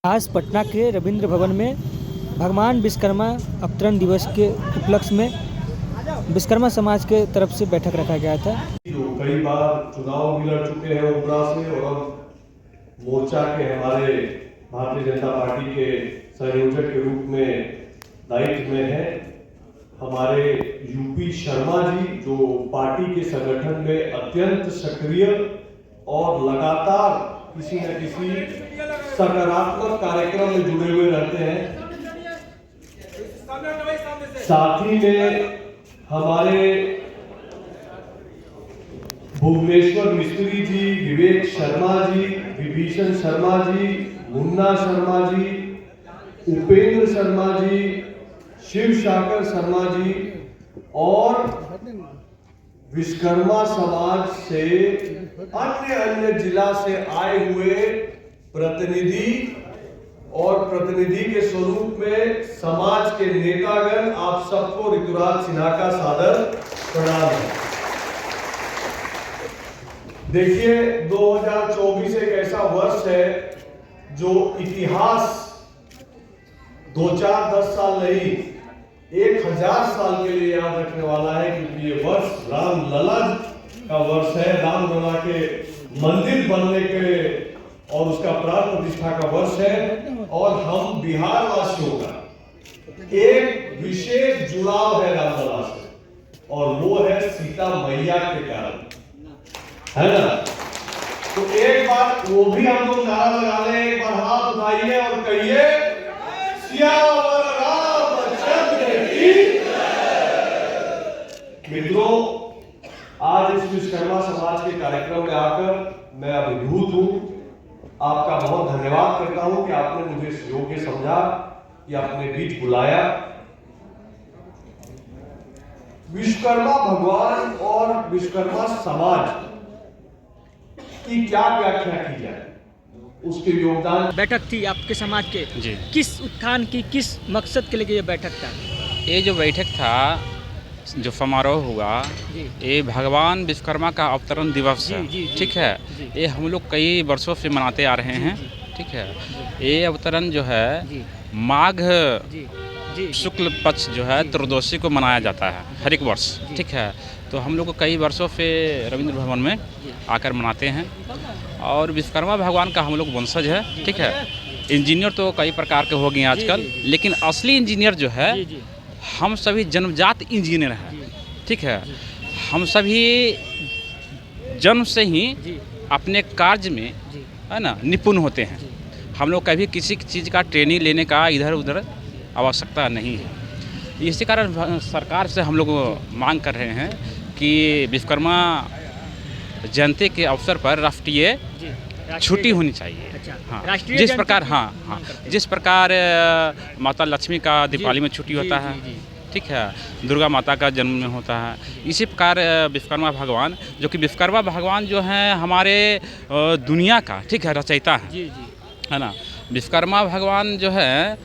आज पटना के रविंद्र भवन में भगवान विश्वकर्मा अवतरण दिवस के उपलक्ष्य में विश्वकर्मा समाज के तरफ से बैठक रखा गया था। जो कई बार चुनाव भी लड़ चुके हैं उमरा से और अब मोर्चा के हमारे भारतीय जनता पार्टी के संयोजक के रूप में दायित्व में है हमारे यूपी शर्मा जी, जो पार्टी के संगठन में अत्यंत सक्रिय और लगातार किसी न किसी सकारात्मक कार्यक्रम में जुड़े हुए रहते हैं। साथ ही में हमारे भुवनेश्वर मिस्त्री जी, विवेक शर्मा जी, विभीषण शर्मा जी, मुन्ना शर्मा जी, उपेंद्र शर्मा जी, शिव शाकर शर्मा जी और विश्वकर्मा समाज से अन्य जिला से आए हुए प्रतिनिधि और प्रतिनिधि के स्वरूप में समाज के नेतागण, आप सबको ऋतुराज सिन्हा का सादर प्रणाम। देखिए, 2024 एक ऐसा वर्ष है जो इतिहास 2-4-10 साल नहीं 1000 साल के लिए याद रखने वाला है, क्योंकि ये वर्ष रामलला का वर्ष है। रामलला के मंदिर बनने के और उसका प्राण प्रतिष्ठा का वर्ष है और हम बिहार वासियों का एक विशेष जुड़ाव है रामलला से और वो है सीता मैया के कारण, है ना। तो एक बार वो भी हम लोग नारा लगा लें, एक बार हाथ उठाइए और कहिए सियावर रामचंद्र की जय। मित्रों, आज इस विश्वकर्मा समाज के कार्यक्रम में आकर मैं अभिभूत हूं। आपका बहुत धन्यवाद करता हूं कि आपने मुझे इस योग्य समझा, कि अपने बीच बुलाया। विश्वकर्मा भगवान और विश्वकर्मा समाज की क्या व्याख्या की जाए, उसके योगदान। बैठक थी आपके समाज के जी। किस उत्थान की, किस मकसद के लिए ये बैठक था? ये जो बैठक था, जो समारोह हुआ, ये भगवान विश्वकर्मा का अवतरण दिवस है। ठीक है, ये हम लोग कई वर्षों से मनाते आ रहे हैं। ठीक है, ये अवतरण जो है माघ शुक्ल पक्ष जो है त्रयोदशी को मनाया जाता है हर एक वर्ष। ठीक है, तो हम लोग कई वर्षों से रविंद्र भवन में आकर मनाते हैं और विश्वकर्मा भगवान का हम लोग वंशज है। ठीक है, इंजीनियर तो कई प्रकार के हो गए आजकल, लेकिन असली इंजीनियर जो है हम सभी जन्मजात इंजीनियर हैं। ठीक है, हम सभी जन्म से ही अपने कार्य में, है ना, निपुण होते हैं। हम लोग कभी किसी चीज़ का ट्रेनिंग लेने का इधर उधर आवश्यकता नहीं है। इसी कारण सरकार से हम लोग मांग कर रहे हैं कि विश्वकर्मा जयंती के अवसर पर राष्ट्रीय छुट्टी होनी चाहिए। हाँ, जिस प्रकार जिस प्रकार माता लक्ष्मी का दीपावली में छुट्टी होता है, ठीक है, दुर्गा माता का जन्म में होता है, इसी प्रकार विश्वकर्मा भगवान, जो कि विश्वकर्मा भगवान जो हैं हमारे दुनिया का, ठीक है, रचयिता है ना। विश्वकर्मा भगवान जो है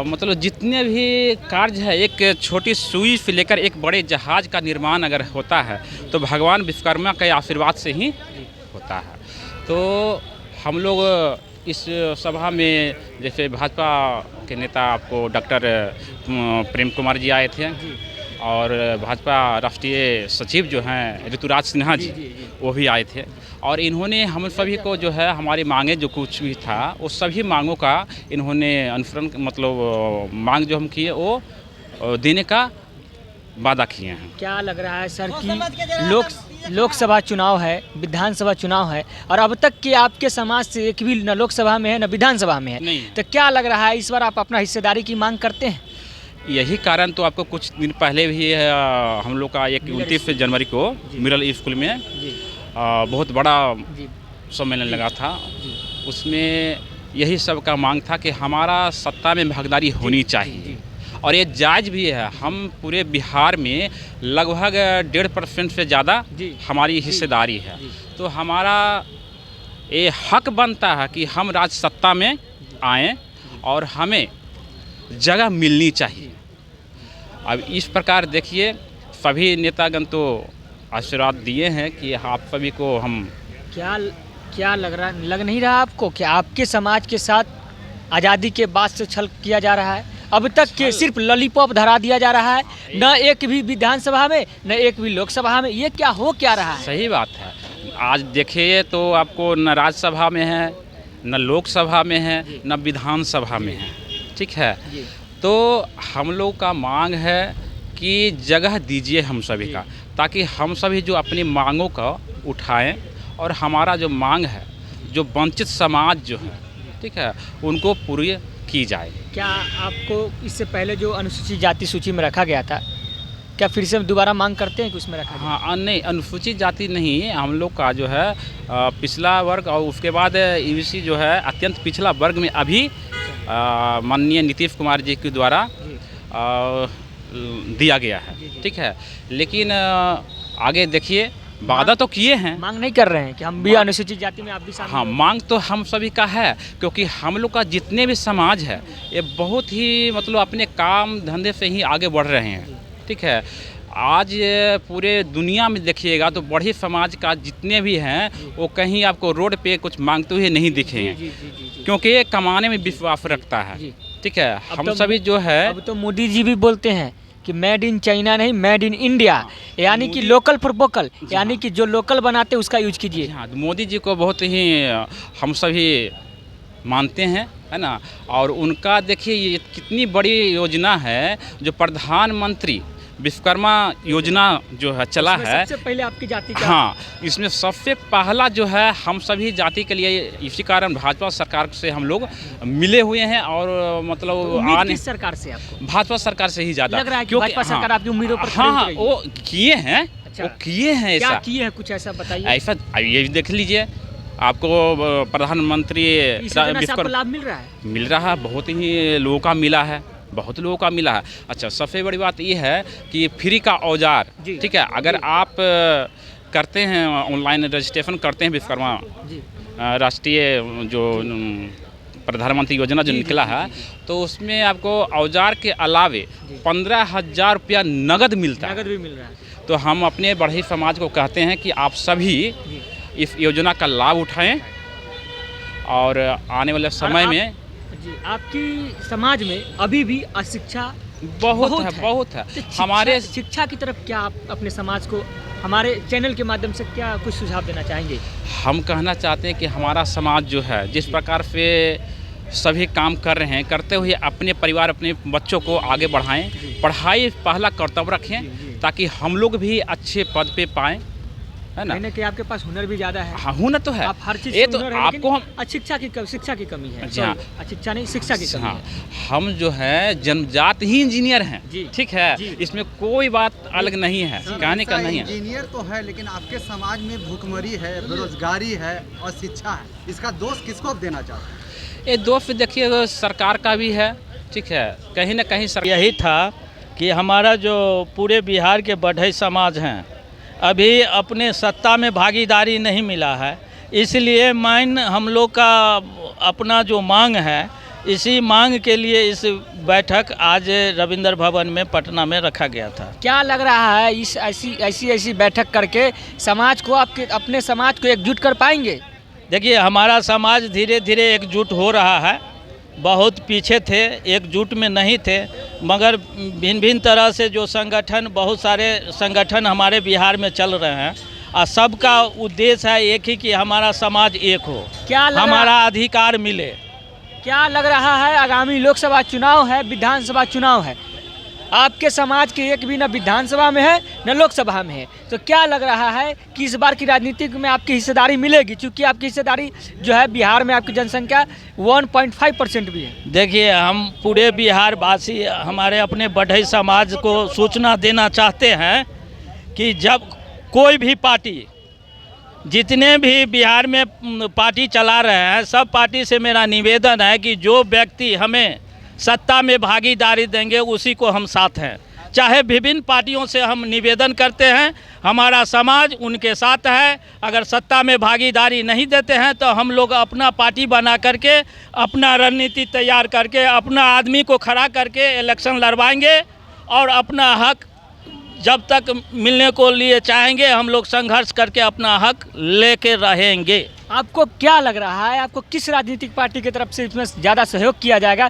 मतलब जितने भी कार्य है, एक छोटी सुई से लेकर एक बड़े जहाज का निर्माण अगर होता है तो भगवान विश्वकर्मा के आशीर्वाद से ही होता है। तो हम लोग इस सभा में, जैसे भाजपा के नेता आपको डॉक्टर प्रेम कुमार जी आए थे और भाजपा राष्ट्रीय सचिव जो हैं ऋतुराज सिन्हा जी, वो भी आए थे और इन्होंने हम सभी को जो है हमारी मांगे जो कुछ भी था उस सभी मांगों का इन्होंने अनुसरण, मतलब मांग जो हम किए वो देने का वादा किए हैं। क्या लग रहा है सर कि लोकसभा चुनाव है, विधानसभा चुनाव है और अब तक के आपके समाज से एक भी न लोकसभा में है न विधानसभा में है, तो क्या लग रहा है इस बार आप अपना हिस्सेदारी की मांग करते हैं? यही कारण तो आपको कुछ दिन पहले भी हम लोग का एक 29 जनवरी को मिडल स्कूल में बहुत बड़ा सम्मेलन लगा था। उसमें यही सब का मांग था कि हमारा सत्ता में भागीदारी होनी चाहिए और ये जायज़ भी है। हम पूरे बिहार में लगभग 1.5% से ज़्यादा हमारी हिस्सेदारी है, तो हमारा ये हक बनता है कि हम राज सत्ता में आएँ और हमें जगह मिलनी चाहिए। अब इस प्रकार देखिए, सभी नेतागण तो आशीर्वाद दिए हैं कि आप सभी को हम क्या लग नहीं रहा आपको कि आपके समाज के साथ आज़ादी के बाद से छल किया जा रहा है, अब तक के सिर्फ लॉलीपॉप धरा दिया जा रहा है, न एक भी विधानसभा में न एक भी लोकसभा में। ये क्या हो क्या रहा है? सही बात है। आज देखिए तो आपको न राज्यसभा में है, न लोकसभा में है, न विधानसभा में है, ठीक है। तो हम लोग का मांग है कि जगह दीजिए हम सभी का, ताकि हम सभी जो अपनी मांगों को उठाएं और हमारा जो मांग है, जो वंचित समाज जो है, ठीक है, उनको पूरी की जाए। क्या आपको इससे पहले जो अनुसूचित जाति सूची में रखा गया था, क्या फिर से दोबारा मांग करते हैं कि उसमें रखा जाए? हाँ, नहीं, अनुसूचित जाति नहीं, हम लोग का जो है पिछला वर्ग और उसके बाद ईबीसी जो है अत्यंत पिछला वर्ग में अभी माननीय नीतीश कुमार जी के द्वारा दिया गया है, ठीक है। लेकिन आगे देखिए, वादा तो किए हैं, मांग नहीं कर रहे हैं कि हम भी अनुसूचित जाति में आप भी शामिल हाँ, हो? मांग तो हम सभी का है, क्योंकि हम लोग का जितने भी समाज है ये बहुत ही मतलब अपने काम धंधे से ही आगे बढ़ रहे हैं, ठीक है। आज पूरे दुनिया में देखिएगा तो बड़े समाज का जितने भी हैं वो कहीं आपको रोड पे कुछ मांगते हुए नहीं दिखेंगे, क्योंकि ये कमाने में विश्वास रखता है, ठीक है। हम सभी जो है, अब तो मोदी जी भी बोलते हैं कि मेड इन चाइना नहीं, मेड इन इंडिया, यानी कि लोकल फॉर वोकल, यानी कि जो लोकल बनाते हैं उसका यूज कीजिए। हाँ, मोदी जी को बहुत ही हम सभी मानते हैं, है ना। और उनका देखिए ये कितनी बड़ी योजना है जो प्रधानमंत्री विश्वकर्मा योजना जो है चला है, सबसे पहले आपकी जाति का, हाँ, इसमें सबसे पहला जो है हम सभी जाति के लिए, इसी कारण भाजपा सरकार से हम लोग मिले हुए हैं। और मतलब आने किस सरकार से आपको? भाजपा सरकार से ही ज़्यादा लग रहा है कि भाजपा सरकार आपकी उम्मीदों पर खरी हाँ, उतरेगी। वो किए हैं, अच्छा, वो किए हैं, ऐसा क्या किए हैं, कुछ ऐसा बताइए। ऐसा ये देख लीजिए, आपको प्रधानमंत्री लाभ मिल रहा है? मिल रहा है, बहुत ही लोगों का मिला है, बहुत लोगों का मिला है। अच्छा, सबसे बड़ी बात ये है कि फ्री का औजार, ठीक है, अगर आप करते हैं ऑनलाइन रजिस्ट्रेशन करते हैं विश्वकर्मा राष्ट्रीय जो प्रधानमंत्री योजना जो निकला है, तो उसमें आपको औजार के अलावे 15,000 रुपया नगद मिलता है। नगद भी मिल रहा है। तो हम अपने बढ़ई समाज को कहते हैं कि आप सभी इस योजना का लाभ उठाएं और आने वाले समय में जी, आपकी समाज में अभी भी अशिक्षा बहुत है। तो हमारे शिक्षा की तरफ क्या आप अपने समाज को हमारे चैनल के माध्यम से क्या कुछ सुझाव देना चाहेंगे? हम कहना चाहते हैं कि हमारा समाज जो है जिस प्रकार से सभी काम कर रहे हैं, करते हुए अपने परिवार, अपने बच्चों को आगे बढ़ाएं, पढ़ाई पहला कर्तव्य रखें, ताकि हम लोग भी अच्छे पद पे पाएं, है ना। कि आपके पास हुनर भी ज़्यादा है। हाँ, हुनर तो है, आप हर चीज़ ये से तो हुनर है, आपको हम शिक्षा की कमी है। जी हाँ, शिक्षा नहीं, शिक्षा की कमी हाँ, है। हम जो है जन्मजात ही इंजीनियर हैं, ठीक है, इसमें कोई बात अलग नहीं है, कहने का नहीं है। इंजीनियर तो है, लेकिन आपके समाज में भूखमरी है, बेरोजगारी है और शिक्षा है, इसका दोष किसको आप देना चाहते हैं? ये दोष देखिए सरकार का भी है, ठीक है, कहीं ना कहीं यही था कि हमारा जो पूरे बिहार के बढ़ई समाज हैं अभी अपने सत्ता में भागीदारी नहीं मिला है, इसलिए हम लोग का अपना जो मांग है, इसी मांग के लिए इस बैठक आज रविंद्र भवन में पटना में रखा गया था। क्या लग रहा है इस ऐसी बैठक करके समाज को अपने समाज को एकजुट कर पाएंगे? देखिए, हमारा समाज धीरे धीरे एकजुट हो रहा है, बहुत पीछे थे, एकजुट में नहीं थे, मगर भिन्न भिन्न तरह से जो संगठन, बहुत सारे संगठन हमारे बिहार में चल रहे हैं और सबका उद्देश्य है एक ही कि हमारा समाज एक हो, हमारा अधिकार मिले। क्या लग रहा है आगामी लोकसभा चुनाव है, विधानसभा चुनाव है, आपके समाज के एक भी न विधानसभा में है न लोकसभा में है, तो क्या लग रहा है कि इस बार की राजनीति में आपकी हिस्सेदारी मिलेगी? क्योंकि आपकी हिस्सेदारी जो है बिहार में आपकी जनसंख्या 1.5% भी है। देखिए, हम पूरे बिहार वासी हमारे अपने बढ़ई समाज को सूचना देना चाहते हैं कि जब कोई भी पार्टी, जितने भी बिहार में पार्टी चला रहे हैं, सब पार्टी से मेरा निवेदन है कि जो व्यक्ति हमें सत्ता में भागीदारी देंगे उसी को हम साथ हैं। चाहे विभिन्न पार्टियों से हम निवेदन करते हैं, हमारा समाज उनके साथ है। अगर सत्ता में भागीदारी नहीं देते हैं तो हम लोग अपना पार्टी बना करके, अपना रणनीति तैयार करके, अपना आदमी को खड़ा करके इलेक्शन लड़वाएंगे और अपना हक जब तक मिलने को लिए चाहेंगे हम लोग संघर्ष करके अपना हक लेके रहेंगे। आपको क्या लग रहा है, आपको किस राजनीतिक पार्टी की तरफ से इसमें ज़्यादा सहयोग किया जाएगा?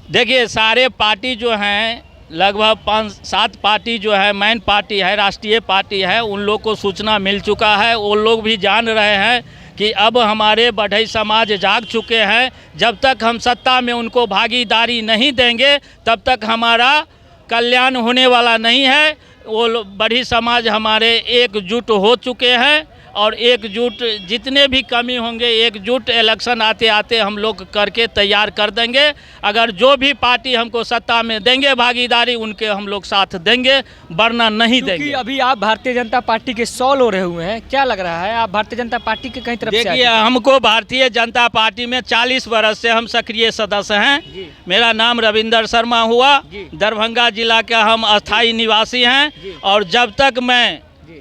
देखिए, सारे पार्टी जो हैं, लगभग 5-7 पार्टी जो है, मेन पार्टी है, राष्ट्रीय पार्टी है, उन लोग को सूचना मिल चुका है। वो लोग भी जान रहे हैं कि अब हमारे बढ़ई समाज जाग चुके हैं। जब तक हम सत्ता में उनको भागीदारी नहीं देंगे तब तक हमारा कल्याण होने वाला नहीं है। वो बढ़ई समाज हमारे एकजुट हो चुके हैं और एकजुट जितने भी कमी होंगे एकजुट इलेक्शन आते आते हम लोग करके तैयार कर देंगे। अगर जो भी पार्टी हमको सत्ता में देंगे भागीदारी, उनके हम लोग साथ देंगे, वरना नहीं देंगे। अभी आप भारतीय जनता पार्टी के 100 लोग रहे हुए हैं, क्या लग रहा है आप भारतीय जनता पार्टी के कहीं तरफ से? देखिए, हमको भारतीय जनता पार्टी में 40 वर्ष से हम सक्रिय सदस्य हैं। मेरा नाम रविंदर शर्मा हुआ, दरभंगा जिला का हम अस्थायी निवासी हैं और जब तक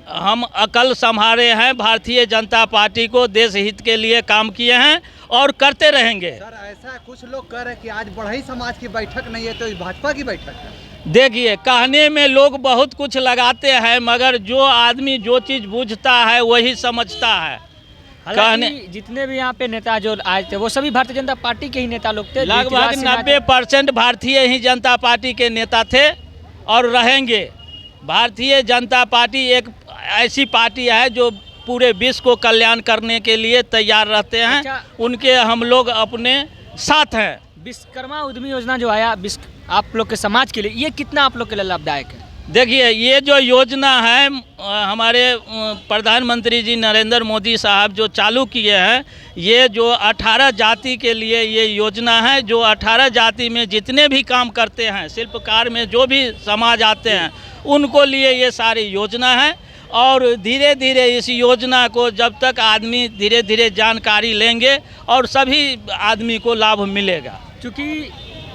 हम अकल संभाले हैं भारतीय जनता पार्टी को देश हित के लिए काम किए हैं और करते रहेंगे। सर, ऐसा कुछ लोग कह रहे हैं कि आज बढ़ई समाज की बैठक नहीं है तो भाजपा की बैठक है। देखिए, कहने में लोग बहुत कुछ लगाते हैं, मगर जो आदमी जो चीज़ बूझता है वही समझता है। कहने जितने भी यहाँ पे नेता जो आए थे वो सभी भारतीय जनता पार्टी के ही नेता लोग थे। लगभग 90% भारतीय ही जनता पार्टी के नेता थे और रहेंगे। भारतीय जनता पार्टी एक ऐसी पार्टी है जो पूरे विश्व को कल्याण करने के लिए तैयार रहते हैं। अच्छा, उनके हम लोग अपने साथ हैं। विश्वकर्मा उद्यमी योजना जो आया आप लोग के समाज के लिए, ये कितना आप लोग के लिए लाभदायक है? देखिए, ये जो योजना है हमारे प्रधानमंत्री जी नरेंद्र मोदी साहब जो चालू किए हैं, ये जो 18 जाति के लिए ये योजना है। जो 18 जाति में जितने भी काम करते हैं, शिल्पकार में जो भी समाज आते हैं, उनको लिए ये सारी योजना है। और धीरे धीरे इस योजना को जब तक आदमी धीरे धीरे जानकारी लेंगे और सभी आदमी को लाभ मिलेगा। क्योंकि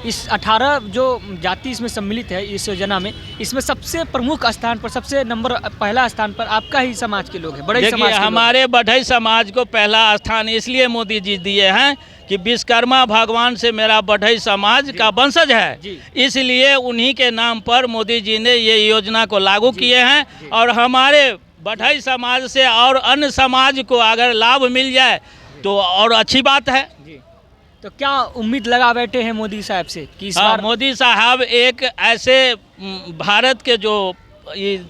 इस 18 जो जाति इसमें सम्मिलित है इस योजना में, इसमें सबसे प्रमुख स्थान पर, सबसे पहला स्थान पर आपका ही समाज के लोग हैं, बढ़ई समाज के। हमारे बढ़ई समाज को पहला स्थान इसलिए मोदी जी दिए हैं कि विश्वकर्मा भगवान से मेरा बढ़ई समाज का वंशज है, इसलिए उन्हीं के नाम पर मोदी जी ने ये योजना को लागू किए हैं। और हमारे बढ़ई समाज से और अन्य समाज को अगर लाभ मिल जाए तो और अच्छी बात है। तो क्या उम्मीद लगा बैठे हैं मोदी साहब से कि इस बार? मोदी साहब एक ऐसे भारत के जो ये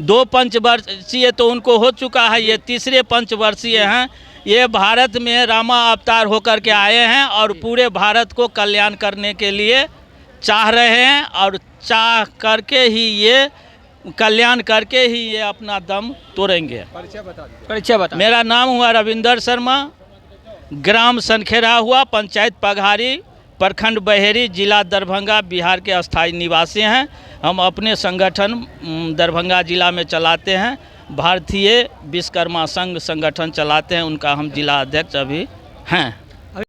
2 पंचवर्षीय तो उनको हो चुका है, ये तीसरे पंचवर्षीय हैं। ये भारत में रामा अवतार होकर के आए हैं और पूरे भारत को कल्याण करने के लिए चाह रहे हैं और चाह करके ही ये कल्याण करके ही ये अपना दम तोड़ेंगे। परिचय बता। मेरा नाम हुआ रविंदर शर्मा, ग्राम सनखेरा हुआ, पंचायत पघारी, प्रखंड बहेरी, जिला दरभंगा, बिहार के अस्थायी निवासी हैं। हम अपने संगठन दरभंगा जिला में चलाते हैं, भारतीय विश्वकर्मा संघ संगठन चलाते हैं, उनका हम जिला अध्यक्ष अभी हैं।